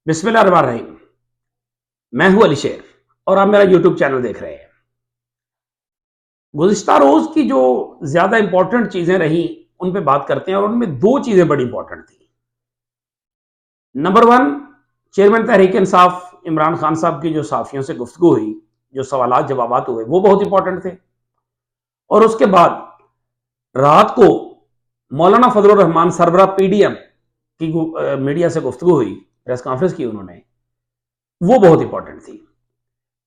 बिस्मिल्लाह रहमान रहीम। मैं हूं अली शेर और आप मेरा यूट्यूब चैनल देख रहे हैं। गुज़िश्ता रोज की जो ज्यादा इंपॉर्टेंट चीजें रही उन पे बात करते हैं और उनमें दो चीजें बड़ी इंपॉर्टेंट थी। Number one, chairman Tehreek Insaf Imran Khan साहब की जो साफियों से गुफ्तगू हुई, जो सवालात जवाबात हुए, वो बहुत इंपॉर्टेंट थे। और उसके बाद रात को मौलाना फजलुर रहमान सरबरा पीडीएम की मीडिया से गुफ्तगू हुई, प्रेस कॉन्फ्रेंस की उन्होंने, वो बहुत इंपॉर्टेंट थी।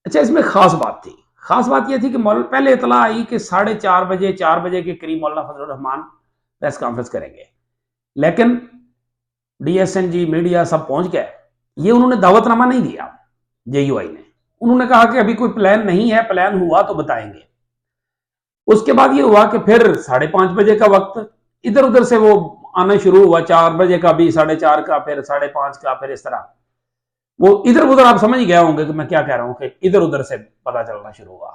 अच्छा, इसमें खास बात थी। खास बात यह थी कि पहले इतला आई कि 4:30 बजे 4 बजे के करीब मौलाना फजलुर रहमान प्रेस कॉन्फ्रेंस करेंगे, लेकिन डीएसएनजी मीडिया सब पहुंच गए। ये उन्होंने दावतनामा नहीं दिया जेयूआई ने। उन्होंने कहा कि अभी कोई प्लान नहीं है, प्लान हुआ तो बताएंगे। उसके बाद ये हुआ कि फिर 5:30 बजे का वक्त इधर उधर से वो आना शुरू हुआ, 4 बजे का भी, 4:30 का, फिर 5:30 का, फिर इस तरह वो इधर उधर, आप समझ गए होंगे कि मैं क्या कह रहा हूं, कि इधर उधर से पता चलना शुरू हुआ।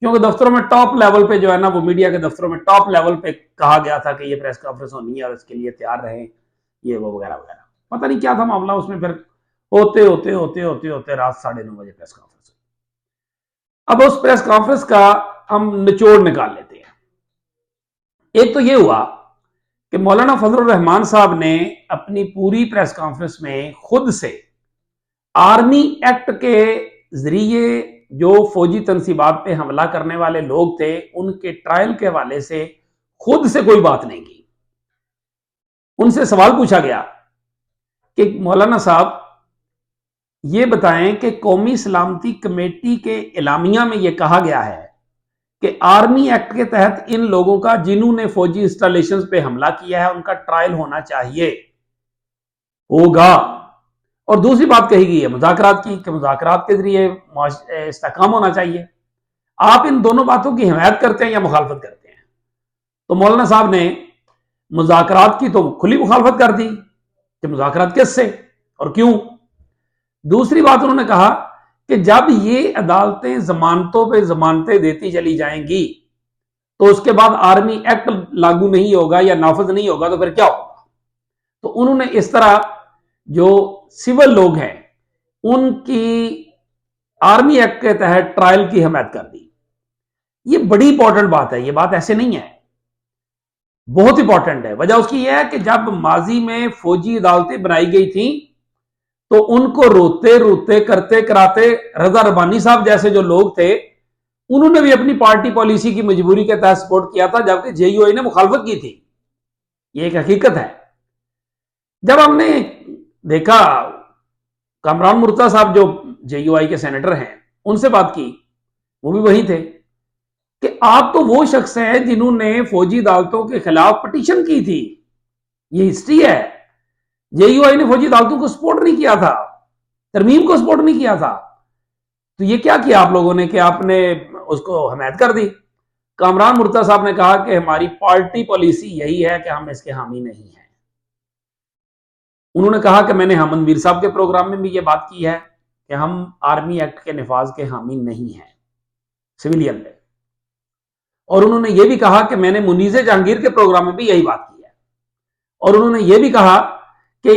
क्योंकि दफ्तरों में टॉप लेवल पे जो है ना, वो मीडिया के दफ्तरों में टॉप लेवल पे कहा गया था कि ये प्रेस कॉन्फ्रेंस होनी है और इसके लिए तैयार रहें, ये वो वगैरह वगैरह। पता नहीं क्या था मामला उसमें। फिर होते होते होते होते होते रात 9:30 बजे प्रेस कॉन्फ्रेंस हुई। अब उस प्रेस कॉन्फ्रेंस का हम निचोड़ निकाल लेते हैं। एक तो ये हुआ कि मौलाना फजलुर रहमान साहब ने अपनी पूरी प्रेस कॉन्फ्रेंस में खुद से आर्मी एक्ट के जरिए जो फौजी तनसीबात पे हमला करने वाले लोग थे, उनके ट्रायल के हवाले से खुद से कोई बात नहीं की। उनसे सवाल पूछा गया कि मौलाना साहब ये बताएं कि कौमी सलामती कमेटी के एलामिया में यह कहा गया है कि आर्मी एक्ट के तहत इन लोगों का, जिन्होंने फौजी इंस्टॉलेशंस पे हमला किया है, उनका ट्रायल होना चाहिए, होगा। और दूसरी बात कही गई है मुज़ाकरात की, कि मुज़ाकरात के जरिए इस्तेहकाम होना चाहिए। आप इन दोनों बातों की हिमायत करते हैं या मुखालफत करते हैं? तो मौलाना साहब ने मुज़ाकरात की तो खुली मुखालफत कर दी कि मुज़ाकरात किससे और क्यों। दूसरी बात उन्होंने कहा कि जब ये अदालतें जमानतों पे जमानतें देती चली जाएंगी तो उसके बाद आर्मी एक्ट लागू नहीं होगा या नाफज नहीं होगा, तो फिर क्या होगा। तो उन्होंने इस तरह जो सिविल लोग हैं उनकी आर्मी एक्ट के तहत ट्रायल की हिमायत कर दी। ये बड़ी इंपॉर्टेंट बात है, ये बात ऐसे नहीं है, बहुत इंपॉर्टेंट है। वजह उसकी यह है कि जब माजी में फौजी अदालतें बनाई गई थी तो उनको रोते रोते करते कराते रजा रबानी साहब जैसे जो लोग थे, उन्होंने भी अपनी पार्टी पॉलिसी की मजबूरी के तहत सपोर्ट किया था, जबकि जेयूआई ने मुखालफत की थी। ये एक हकीकत है। जब हमने देखा, कामरान मुर्तजा साहब जो जेयूआई के सेनेटर हैं, उनसे बात की, वो भी वही थे कि आप तो वो शख्स हैं जिन्होंने फौजी अदालतों के खिलाफ पटिशन की थी। ये हिस्ट्री है। जेयूआई ने फौजी अदालतों को सपोर्ट नहीं किया था, तरमीम को सपोर्ट नहीं किया था। तो ये क्या किया आप लोगों ने कि आपने उसको हमायत कर दी। कामरान मुर्तजा साहब ने कहा कि हमारी पार्टी पॉलिसी यही है कि हम इसके हामी नहीं हैं। उन्होंने कहा कि मैंने हमद मीर साहब के प्रोग्राम में भी ये बात की है कि हम आर्मी एक्ट के निफाज के हामी नहीं हैं सिविलियन पे। और उन्होंने ये भी कहा कि मैंने मुनीज़े जहांगीर के प्रोग्राम में भी यही बात की है। और उन्होंने ये भी कहा कि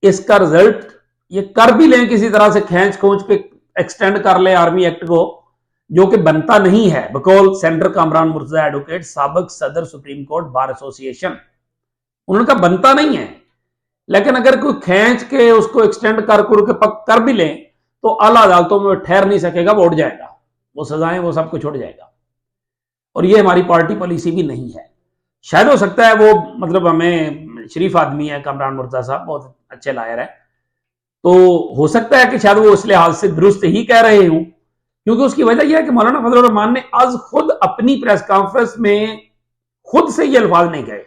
इसका रिजल्ट ये कर भी लें, किसी तरह से खींच खोच के एक्सटेंड कर ले आर्मी एक्ट को, जो कि बनता नहीं है, बकौल सेंटर कामरान मुर्तजा एडवोकेट, साबिक सदर सुप्रीम कोर्ट बार एसोसिएशन। उन्होंने कहा बनता नहीं है, लेकिन अगर कोई खींच के उसको एक्सटेंड कर भी लें तो आला अदालतों में ठहर नहीं सकेगा, वो उड़ जाएगा, वो सजाएं वो सब कुछ उड़ जाएगा। और ये हमारी पार्टी पॉलिसी भी नहीं है। शायद हो सकता है वो, मतलब हमें शरीफ आदमी है कामरान मुर्तजा साहब, बहुत अच्छे लायर है, तो हो सकता है कि शायद वो इस लिहाज से दुरुस्त ही कह रहे हूं, क्योंकि उसकी वजह यह है कि मौलाना फजलुर रहमान ने आज खुद अपनी प्रेस कॉन्फ्रेंस में खुद से ये अल्फाज नहीं कहे,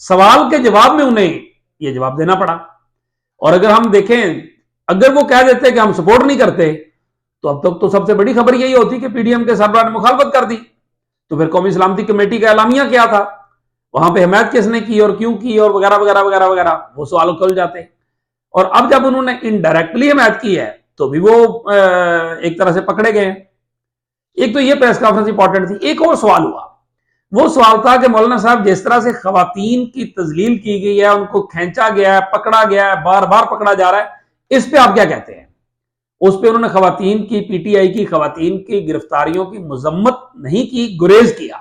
सवाल के जवाब में उन्हें ये जवाब देना पड़ा। और अगर हम देखें, अगर वो कह देते कि हम सपोर्ट नहीं करते, तो अब तक तो सबसे बड़ी खबर यही होती कि पीडीएम के सरबराह ने मुखालफत कर दी। तो फिर कौमी सलामती कमेटी का एलामिया क्या था, वहां पे हिमायत किसने की और क्यों की और वगैरह वगैरह वगैरह वगैरह, वो सवाल खुल जाते। और अब जब उन्होंने इनडायरेक्टली हिमायत की है तो भी वो एक तरह से पकड़े गए। एक तो ये प्रेस कॉन्फ्रेंस इंपॉर्टेंट थी। एक और सवाल हुआ, वो सवाल था कि मौलाना साहब जिस तरह से खवातीन की तजलील की गई है, उनको खींचा गया है, पकड़ा गया है, बार बार पकड़ा जा रहा है, اس پہ آپ کیا کہتے ہیں؟ اس پہ انہوں نے خواتین کی، پی ٹی آئی کی خواتین کی گرفتاریوں کی مذمت نہیں کی، گریز کیا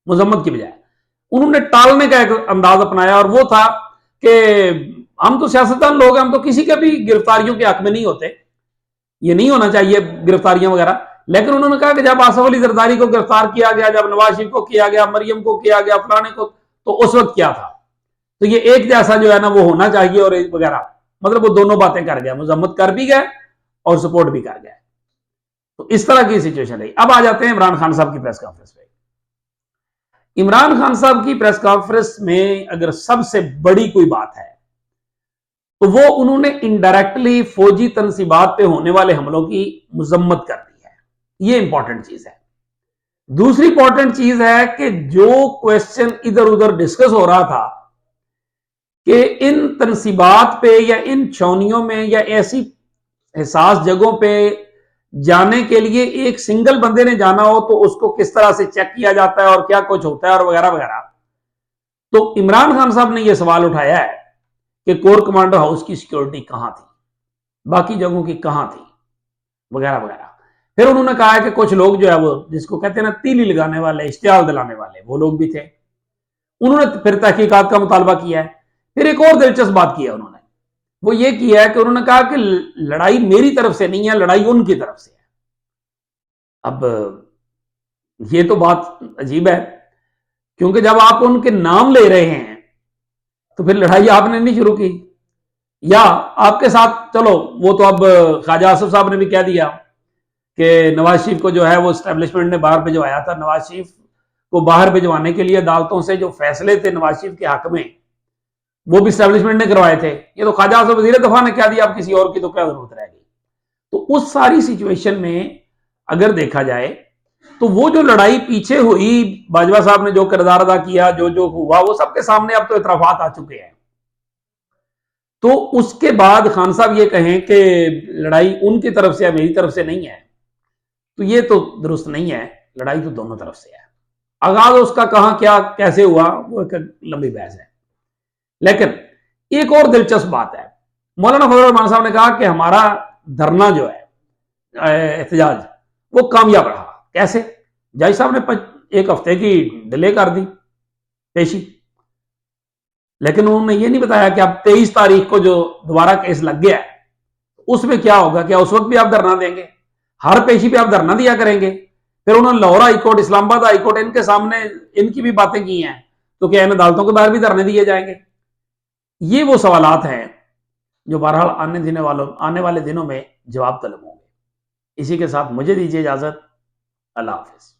مذمت کی بجائے۔ انہوں نے ٹالنے کا ایک انداز اپنایا، اور وہ تھا کہ ہم تو سیاستدان لوگ ہیں، ہم تو کسی کے بھی گرفتاریوں کے حق میں نہیں ہوتے، یہ نہیں ہونا چاہیے گرفتاریاں وغیرہ۔ لیکن انہوں نے کہا کہ جب آصف علی زرداری کو گرفتار کیا گیا، جب نواز شریف کو کیا گیا، مریم کو کیا گیا، فلانے کو، تو اس وقت کیا تھا؟ تو یہ ایک جیسا جو ہے نا وہ ہونا چاہیے اور وغیرہ، مطلب وہ دونوں باتیں کر گیا، مذمت کر بھی گئے اور سپورٹ بھی کر گئے۔ تو اس طرح کی سچویشن ہے۔ اب آ جاتے ہیں عمران خان صاحب کی پریس کانفرنس پہ۔ عمران خان صاحب کی پریس کانفرنس میں اگر سب سے بڑی کوئی بات ہے تو وہ انہوں نے انڈائریکٹلی فوجی تنصیبات پہ ہونے والے حملوں کی مذمت کر دی ہے، یہ امپورٹنٹ چیز ہے۔ دوسری امپورٹنٹ چیز ہے کہ جو کویسچن ادھر ادھر ڈسکس ہو رہا تھا کہ ان تنصیبات پہ یا ان چھونیوں میں یا ایسی حساس جگہوں پہ جانے کے لیے ایک سنگل بندے نے جانا ہو تو اس کو کس طرح سے چیک کیا جاتا ہے اور کیا کچھ ہوتا ہے اور وغیرہ وغیرہ، تو عمران خان صاحب نے یہ سوال اٹھایا ہے کہ کور کمانڈر ہاؤس کی سیکیورٹی کہاں تھی، باقی جگہوں کی کہاں تھی، وغیرہ وغیرہ۔ پھر انہوں نے کہا ہے کہ کچھ لوگ جو ہے وہ جس کو کہتے ہیں نا تیلی لگانے والے، اشتعال دلانے والے، وہ لوگ بھی تھے۔ انہوں نے پھر تحقیقات کا مطالبہ کیا ہے۔ پھر ایک اور دلچسپ بات کی ہے انہوں نے، وہ یہ کیا ہے کہ انہوں نے کہا کہ لڑائی میری طرف سے نہیں ہے، لڑائی ان کی طرف سے ہے۔ اب یہ تو بات عجیب ہے، کیونکہ جب آپ ان کے نام لے رہے ہیں تو پھر لڑائی آپ نے نہیں شروع کی، یا آپ کے ساتھ چلو وہ تو اب خواجہ آصف صاحب نے بھی کہہ دیا کہ نواز شریف کو جو ہے وہ اسٹیبلشمنٹ نے باہر بھجوایا تھا۔ نواز شریف کو باہر بھجوانے کے لیے عدالتوں سے جو فیصلے تھے نواز شریف کے حق میں وہ بھی اسٹیبلشمنٹ نے کروائے تھے۔ یہ تو خواجہ آصف وزیر دفاع نے کہہ دیا، اب کسی اور کی تو کیا ضرورت رہ گئی۔ تو اس ساری سچویشن میں اگر دیکھا جائے تو وہ جو لڑائی پیچھے ہوئی، باجوہ صاحب نے جو کردار ادا کیا، جو جو ہوا، وہ سب کے سامنے اب تو اعترافات آ چکے ہیں۔ تو اس کے بعد خان صاحب یہ کہیں کہ لڑائی ان کی طرف سے ہے، میری طرف سے نہیں ہے، تو یہ تو درست نہیں ہے۔ لڑائی تو دونوں طرف سے ہے۔ آغاز اس کا کہاں کیا کیسے ہوا وہ ایک لمبی بحث ہے۔ لیکن ایک اور دلچسپ بات ہے، مولانا فضل الرحمان صاحب نے کہا کہ ہمارا دھرنا جو ہے احتجاج وہ کامیاب رہا۔ کیسے؟ جج صاحب نے 1 ہفتے کی ڈیلے کر دی پیشی، لیکن انہوں نے یہ نہیں بتایا کہ اب 23 تاریخ کو جو دوبارہ کیس لگ گیا ہے اس میں کیا ہوگا، کیا اس وقت بھی آپ دھرنا دیں گے؟ ہر پیشی پہ آپ دھرنا دیا کریں گے؟ پھر انہوں نے لاہور ہائی کورٹ، اسلام آباد ہائی کورٹ، ان کے سامنے ان کی بھی باتیں کی ہیں، تو کیا ان عدالتوں کے باہر بھی دھرنے دیے جائیں گے؟ یہ وہ سوالات ہیں جو بہرحال آنے والے دنوں میں جواب طلب ہوں گے۔ اسی کے ساتھ مجھے دیجیے اجازت، اللہ حافظ۔